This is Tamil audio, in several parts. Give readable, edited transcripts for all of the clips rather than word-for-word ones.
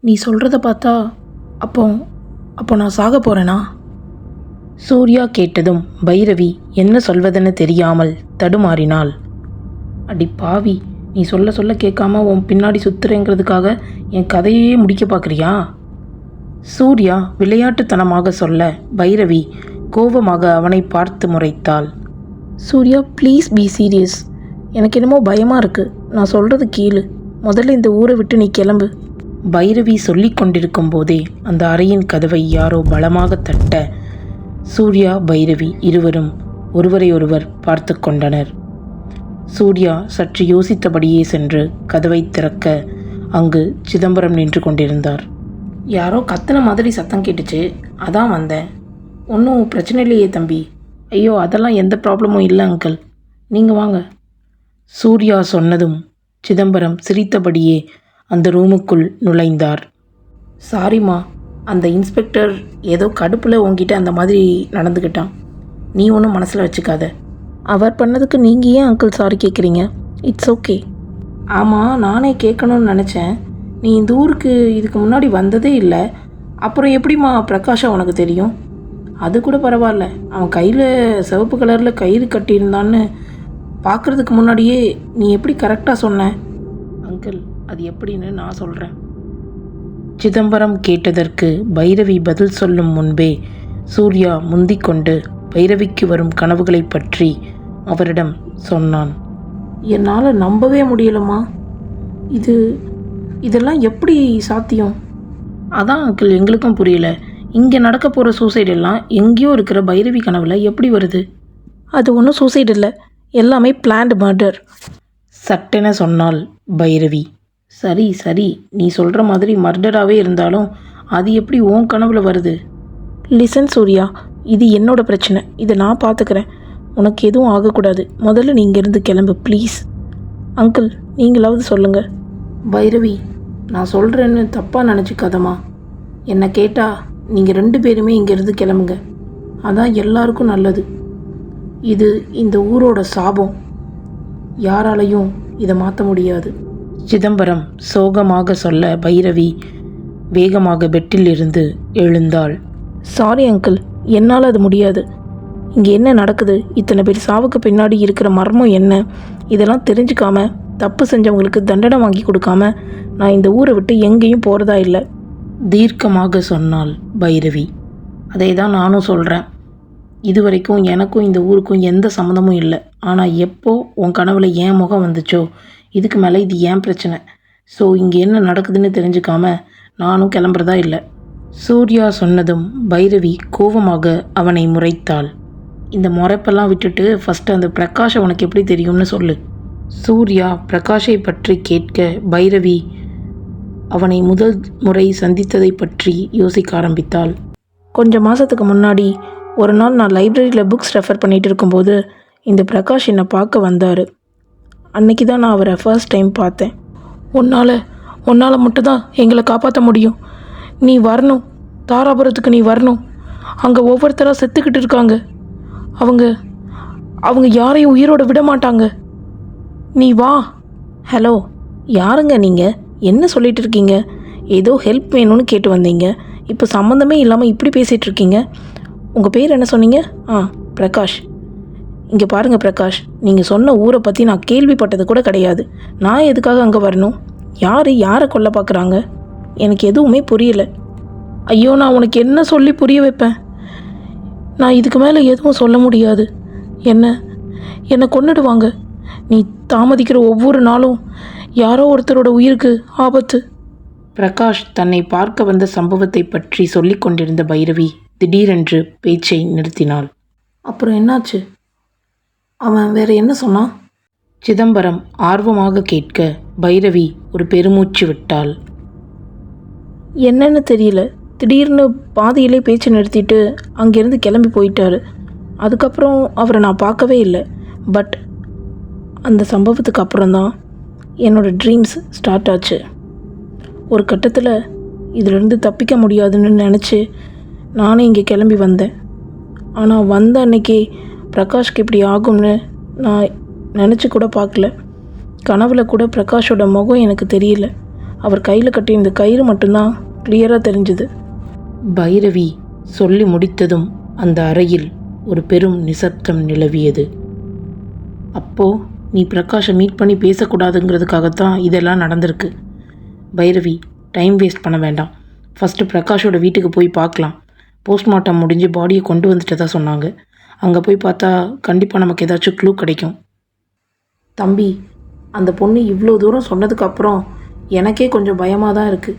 நீ சொல்கிறத பார்த்தா அப்போ அப்போ நான் சாக போகிறேனா? சூர்யா கேட்டதும் பைரவி என்ன சொல்வதென்னு தெரியாமல் தடுமாறினாள். அடி பாவி, நீ சொல்ல சொல்ல கேட்காம உன் பின்னாடி சுத்துறேங்கிறதுக்காக என் கதையே முடிக்க பார்க்குறியா? சூர்யா விளையாட்டுத்தனமாக சொல்ல பைரவி கோபமாக அவனை பார்த்து முறைத்தாள். Surya, please be serious. எனக்கு என்னமோ பயமாக இருக்குது. நான் சொல்கிறது கேளு. முதல்ல இந்த ஊரை விட்டு நீ கிளம்பு. பைரவி சொல்லி கொண்டிருக்கும் போதே அந்த அறையின் கதவை யாரோ பலமாக தட்ட சூர்யா பைரவி இருவரும் ஒருவரையொருவர் பார்த்து கொண்டனர். சூர்யா சற்று யோசித்தபடியே சென்று கதவை திறக்க அங்கு சிதம்பரம் நின்று கொண்டிருந்தார். யாரோ கத்துன மாதிரி சத்தம் கேட்டுச்சு, அதான் வந்தேன். ஒன்றும் பிரச்சனை இல்லையே தம்பி. ஐயோ, அதெல்லாம் எந்த ப்ராப்ளமும் இல்லை அங்கிள், நீங்கள் வாங்க. சூர்யா சொன்னதும் சிதம்பரம் சிரித்தபடியே அந்த ரூமுக்குள் நுழைந்தார். சாரிம்மா, அந்த இன்ஸ்பெக்டர் ஏதோ கடுப்பில் உங்ககிட்ட அந்த மாதிரி நடந்துக்கிட்டான். நீ ஒன்றும் மனசில் வச்சுக்காத. அவர் பண்ணதுக்கு நீங்கள் ஏன் அங்கிள் சாரி கேட்குறீங்க? It's okay. ஆமாம், நானே கேட்கணும்னு நினச்சேன். நீ இந்த ஊருக்கு இதுக்கு முன்னாடி வந்ததே இல்லை. அப்புறம் எப்படிம்மா பிரகாஷா உனக்கு தெரியும்? அது கூட பரவாயில்ல, அவன் கையில் சிவப்பு கலரில் கயிறு கட்டியிருந்தான்னு பார்க்குறதுக்கு முன்னாடியே நீ எப்படி கரெக்டாக சொன்ன? அங்கிள், அது எப்படின்னு நான் சொல்கிறேன். சிதம்பரம் கேட்டதற்கு பைரவி பதில் சொல்லும் முன்பே சூர்யா முந்திக்கொண்டு பைரவிக்கு வரும் கனவுகளை பற்றி அவரிடம் சொன்னான். என்னால் நம்பவே முடியலம்மா. இதெல்லாம் எப்படி சாத்தியம்? அதான் அங்கிள், எங்களுக்கும் புரியல. இங்கே நடக்க போகிற சூசைட் எல்லாம் எங்கேயோ இருக்கிற பைரவி கனவில் எப்படி வருது? அது ஒன்றும் சூசைட் இல்லை, எல்லாமே பிளான்டு மர்டர் சட்டென சொன்னாள் பைரவி. சரி சரி, நீ சொல்கிற மாதிரி மர்டராகவே இருந்தாலும் அது எப்படி உன் கனவில் வருது? லிசன் சூர்யா, இது என்னோட பிரச்சனை. இதை நான் பார்த்துக்கிறேன். உனக்கு எதுவும் ஆகக்கூடாது. முதல்ல நீ இங்கேருந்து கிளம்பு ப்ளீஸ். அங்கிள், நீங்களாவது சொல்லுங்கள். பைரவி, நான் சொல்கிறேன்னு தப்பாக நினச்சிக்காதம்மா. என்னை கேட்டால் நீங்கள் 2 பேருமே இங்கேருந்து கிளம்புங்க. அதான் எல்லாருக்கும் நல்லது. இது இந்த ஊரோட சாபம். யாராலையும் இதை மாற்ற முடியாது. சிதம்பரம் சோகமாக சொல்ல பைரவி வேகமாக பெட்டில் இருந்து எழுந்தாள். சாரி அங்கிள், என்னால் அது முடியாது. இங்கே என்ன நடக்குது? இத்தனை பேர் சாவுக்கு பின்னாடி இருக்கிற மர்மம் என்ன? இதெல்லாம் தெரிஞ்சுக்காம தப்பு செஞ்சவங்களுக்கு தண்டனை வாங்கி கொடுக்காம நான் இந்த ஊரை விட்டு எங்கேயும் போகிறதா இல்லை, தீர்க்கமாக சொன்னாள் பைரவி. அதை தான் நானும் சொல்கிறேன். இதுவரைக்கும் எனக்கும் இந்த ஊருக்கும் எந்த சம்மந்தமும் இல்லை. ஆனால் எப்போ உன் கனவில் ஏன் முகம் வந்துச்சோ, இதுக்கு மேலே இது ஏன் பிரச்சனை. ஸோ இங்கே என்ன நடக்குதுன்னு தெரிஞ்சுக்காம நானும் கிளம்புறதா இல்லை. சூர்யா சொன்னதும் பைரவி கோபமாக அவனை முறைத்தாள். இந்த முறைப்பெல்லாம் விட்டுட்டு ஃபஸ்ட்டு அந்த பிரகாஷை உனக்கு எப்படி தெரியும்னு சொல்லு. சூர்யா பிரகாஷை பற்றி கேட்க பைரவி அவனை முதல் முறை சந்தித்ததை பற்றி யோசிக்க ஆரம்பித்தாள். கொஞ்சம் மாதத்துக்கு முன்னாடி ஒரு நாள் நான் லைப்ரரியில் புக்ஸ் ரெஃபர் பண்ணிகிட்டு இருக்கும்போது இந்த பிரகாஷ் என்னை பார்க்க வந்தார். அன்னைக்கு தான் நான் அவரை ஃபர்ஸ்ட் டைம் பார்த்தேன். உன்னால் மட்டும்தான் எங்களை காப்பாற்ற முடியும். நீ வரணும், தாராபுரத்துக்கு நீ வரணும். அங்கே ஒவ்வொருத்தராக செத்துக்கிட்டு இருக்காங்க. அவங்க யாரையும் உயிரோட விட மாட்டாங்க. நீ வா. ஹலோ, யாருங்க நீங்கள்? என்ன சொல்லிகிட்டு இருக்கீங்க? ஏதோ ஹெல்ப் வேணும்னு கேட்டு வந்தீங்க. இப்போ சம்மந்தமே இல்லாமல் இப்படி பேசிகிட்டு இருக்கீங்க. உங்கள் பேர் என்ன சொன்னீங்க? பிரகாஷ். இங்கே பாருங்கள் பிரகாஷ், நீங்கள் சொன்ன ஊரை பற்றி நான் கேள்விப்பட்டது கூட கிடையாது. நான் எதுக்காக அங்கே வரணும்? யாரை கொல்ல பார்க்குறாங்க? எனக்கு எதுவுமே புரியல. ஐயோ, நான் உனக்கு என்ன சொல்லி புரிய வைப்பேன்? நான் இதுக்கு மேலே எதுவும் சொல்ல முடியாது. என்னை கொன்னுடுவாங்க. நீ தாமதிக்கிற ஒவ்வொரு நாளும் யாரோ ஒருத்தரோட உயிருக்கு ஆபத்து. பிரகாஷ் தன்னை பார்க்க வந்த சம்பவத்தை பற்றி சொல்லி கொண்டிருந்த பைரவி திடீரென்று பேச்சை நிறுத்தினாள். அப்புறம் என்னாச்சு? அவன் வேற என்ன சொன்னான்? சிதம்பரம் ஆர்வமாக கேட்க பைரவி ஒரு பெருமூச்சு விட்டாள். என்னன்னு தெரியல, திடீர்னு பாதியிலே பேச்சை நிறுத்திட்டு அங்கேருந்து கிளம்பி போயிட்டாரு. அதுக்கப்புறம் அவரை நான் பார்க்கவே இல்லை. பட் அந்த சம்பவத்துக்கு அப்புறம்தான் என்னோடய ட்ரீம்ஸ் ஸ்டார்ட் ஆச்சு. ஒரு கட்டத்தில் இதிலிருந்து தப்பிக்க முடியாதுன்னு நினச்சி நானே இங்கே கிளம்பி வந்தேன். ஆனால் வந்த அன்னைக்கே பிரகாஷ்க்கு இப்படி ஆகும்னு நான் நினச்சி கூட பார்க்கல. கனவில் கூட பிரகாஷோட முகம் எனக்கு தெரியல. அவர் கையில் கட்டியிருந்த கயிறு மட்டும்தான் கிளியராக தெரிஞ்சுது. பைரவி சொல்லி முடித்ததும் அந்த அறையில் ஒரு பெரும் நிசப்தம் நிலவியது. அப்போ நீ பிரகாஷை மீட் பண்ணி பேசக்கூடாதுங்கிறதுக்காகத்தான் இதெல்லாம் நடந்திருக்கு. பைரவி, டைம் வேஸ்ட் பண்ண வேண்டாம். ஃபஸ்ட்டு பிரகாஷோட வீட்டுக்கு போய் பார்க்கலாம். போஸ்ட்மார்ட்டம் முடிஞ்சு பாடியை கொண்டு வந்துட்டதா சொன்னாங்க. அங்கே போய் பார்த்தா கண்டிப்பாக நமக்கு ஏதாச்சும் க்ளூ கிடைக்கும். தம்பி, அந்த பொண்ணு இவ்வளோ தூரம் சொன்னதுக்கப்புறம் எனக்கே கொஞ்சம் பயமாக தான் இருக்குது.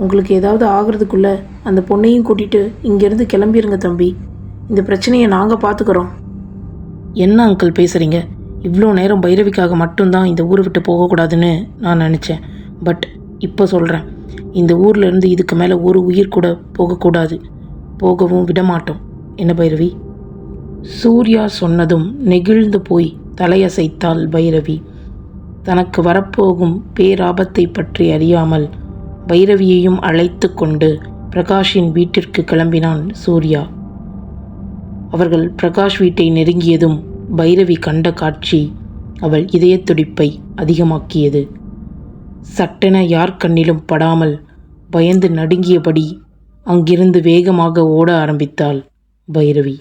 உங்களுக்கு ஏதாவது ஆகிறதுக்குள்ளே அந்த பொண்ணையும் கூட்டிகிட்டு இங்கேருந்து கிளம்பிடுங்க தம்பி. இந்த பிரச்சனையை நாங்கள் பார்த்துக்குறோம். என்ன அங்கிள் பேசுகிறீங்க? இவ்வளோ நேரம் பைரவிக்காக மட்டும்தான் இந்த ஊரை விட்டு போகக்கூடாதுன்னு நான் நினச்சேன். பட் இப்போ சொல்கிறேன், இந்த ஊர்லேருந்து இதுக்கு மேலே ஒரு உயிர் கூட போகக்கூடாது. போகவும் விடமாட்டோம். என்ன பைரவி? சூர்யா சொன்னதும் நெகிழ்ந்து போய் தலையசைத்தாள் பைரவி. தனக்கு வரப்போகும் பேராபத்தை பற்றி அறியாமல் பைரவியையும் அழைத்து கொண்டு பிரகாஷின் வீட்டிற்கு கிளம்பினான் சூர்யா. அவர்கள் பிரகாஷ் வீட்டை நெருங்கியதும் பைரவி கண்ட காட்சி அவள் இதயத் துடிப்பை அதிகமாக்கியது. சட்டென யார் கண்ணிலும் படாமல் பயந்து நடுங்கியபடி அங்கிருந்து வேகமாக ஓட ஆரம்பித்தாள் பைரவி.